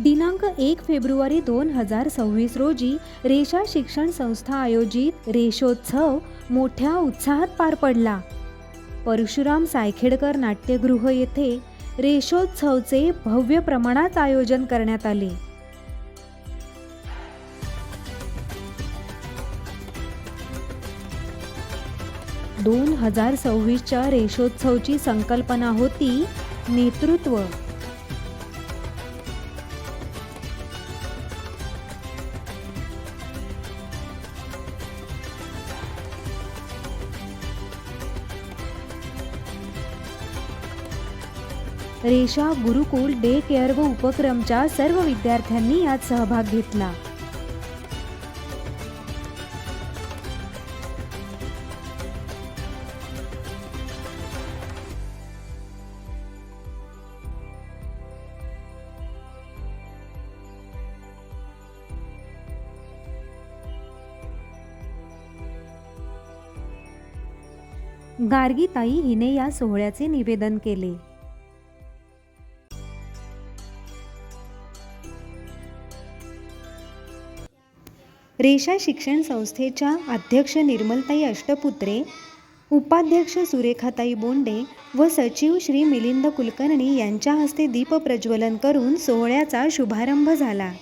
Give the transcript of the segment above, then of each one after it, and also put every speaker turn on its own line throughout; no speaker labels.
दिनांक 1 फेब्रुवारी 2026 रोजी रेषा शिक्षण संस्था आयोजित रेषोत्सव मोठ्या उत्साहात पार पडला. परशुराम सायखेडकर नाट्यगृह येथे रेषोत्सवचे भव्य प्रमाणात आयोजन करण्यात आले. दोन 2026च्या रेषोत्सवची संकल्पना होती नेतृत्व. रेषा गुरुकुल डे केअर व उपक्रमच्या सर्व विद्यार्थ्यांनी यात सहभाग घेतला. गार्गीताई हिने या सोहळ्याचे निवेदन केले. रेषा शिक्षण संस्थेच्या अध्यक्ष निर्मलताई अष्टपुत्रे, उपाध्यक्ष सुरेखाताई बोंडे व सचिव श्री मिलिंद कुलकर्णी यांच्या हस्ते दीप प्रज्वलन करून सोहळ्याचा शुभारंभ झाला.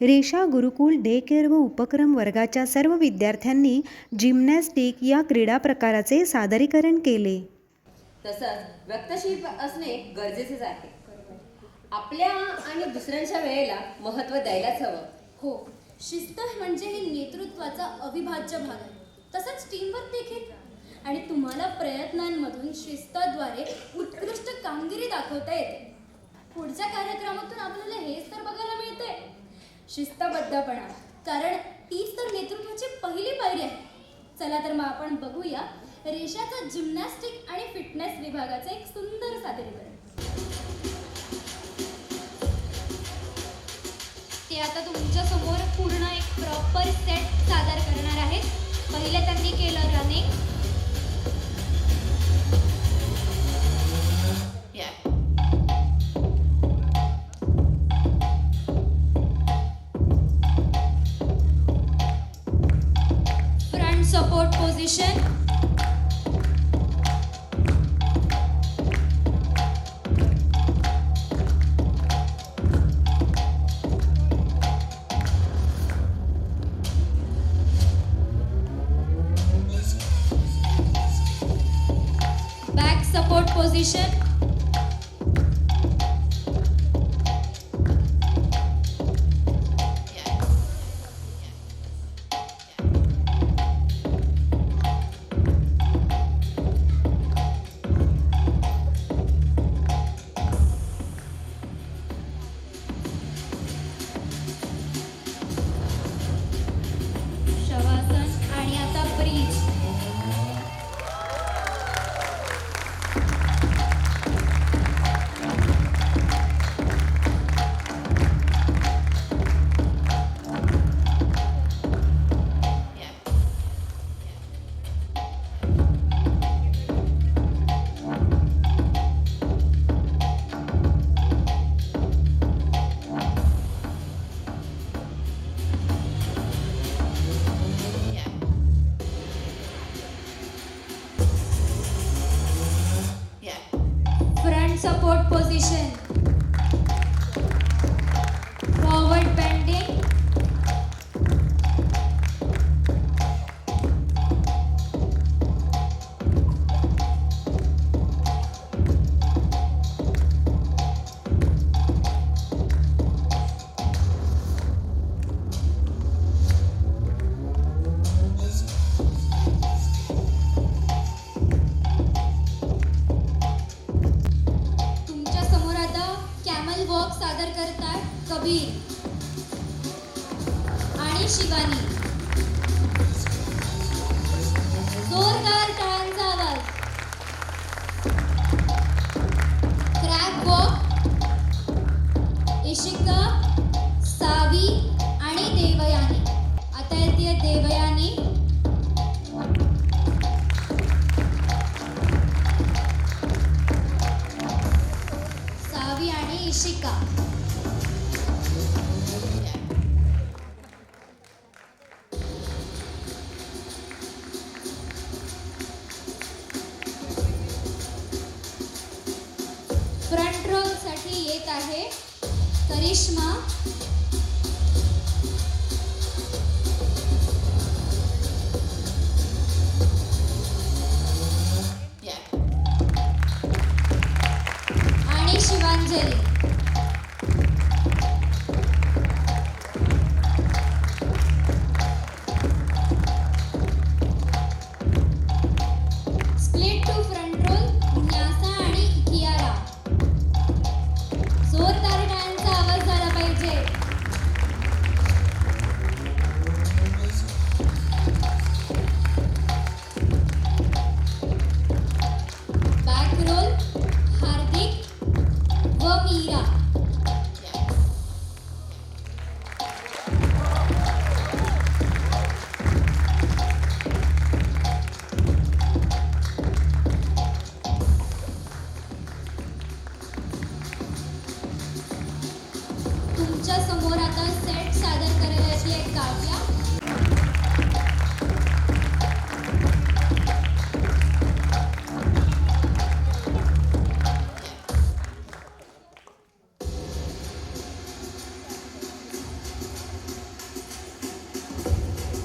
रेषा गुरुकुल डे केअर व उपक्रम वर्गाच्या सर्व विद्यार्थ्यांनी जिम्नॅस्टिक या क्रीडा प्रकाराचे सादरीकरण केले.
तसंच व्यक्तिशील असणे गरजेचेच आहे. आपल्या आणि दुसऱ्यांच्या वेळेला महत्त्व द्यायलाच हवं.
हो, शिस्त म्हणजे ही नेतृत्वाचा अविभाज्य भाग आहे. तसंच टीमवर्क देखील. आणि तुम्हाला प्रयत्नांमधून शिस्तद्वारे उत्कृष्ट कामगिरी दाखवता येते. पुढच्या कार्यक्रमातून आपल्याला हेच तर बघायला मिळते, शिस्तबद्धपणा. कारण तीच तर नेतृत्वाची पहिली पायरी आहे. चला तर मग आपण बघूया रेषाचा जिम्नॅस्टिक आणि फिटनेस विभागाचे एक सुंदर सादरीकरण.
ते आता तुमच्या समोर पूर्ण एक प्रॉपर सेट सादर करणार आहेत. पहिले त्यांनी केलं running. Front support position. Back support position. Shavasana आणि आता bridge. Front support position. Forward bending. तुमच्या समोर आता हर्षिका. फ्रंट रोल साठी येत आहे करिश्मा. आणि Shivanjali. Split to front roll Nyasa आणि कियारा. जोरदार टाळ्यांचा आवाज झाला पाहिजे. बॅक रोल हार्दिक व मीरा. तुमच्या समोर आता सेट सादर करायला येते Kavya.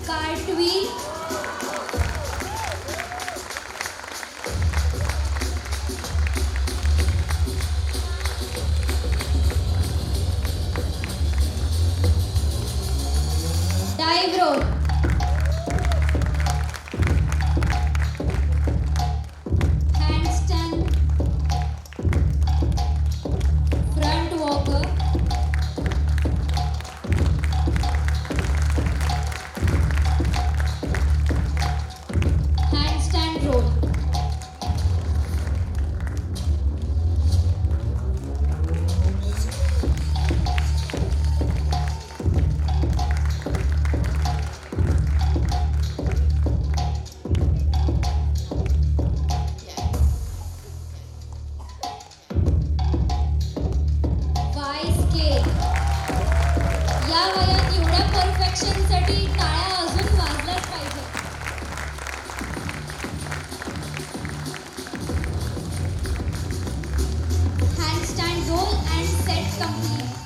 Cartwheel. Dive roll. Handstand. Front walker. Handstand roll. Y scale. या वयात एवढ्या परफेक्शनसाठी टाळ्या अजून वाजल्याच पाहिजे. Handstand roll and set complete.